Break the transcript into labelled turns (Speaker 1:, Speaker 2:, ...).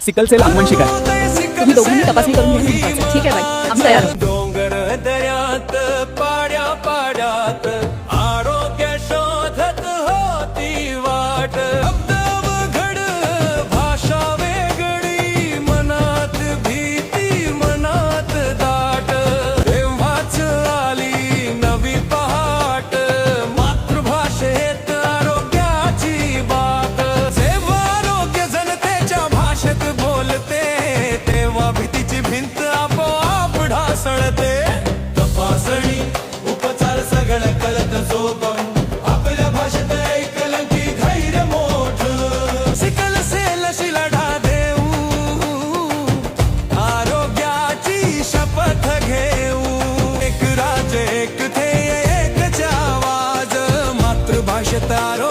Speaker 1: Sickle sale आनुवंशिक आहे.
Speaker 2: तुम्ही दोघांनी तपासणी करून घेणं महत्त्वाचं आहे. ठीक आहे बाई, आम्ही तयार आहोत.
Speaker 3: डोंगर दऱ्यात पाड्या पाड्यात आरोग्य शोधत होती वाट. अवघड भाषा वेगळी, मनात भीती मनात दाट. तेव्हाच आली नवी पहाट, मातृभाषेत आरोग्याची बात. जेव्हा आरोग्य जनतेच्या भाषेत बोलते, तेव्हा भीतीची भिंत आपोआप ढासळते. तपासणी उपचार सगळं कळत सोपं, आपल्या भाषेत ऐकलं की धैर्य मोठं. सिकल सेलशी लढा देऊ, आरोग्याची शपथ घेऊ. एक राज्य एक ध्येय एकच आवाज, मातृभाषेत आरोग्य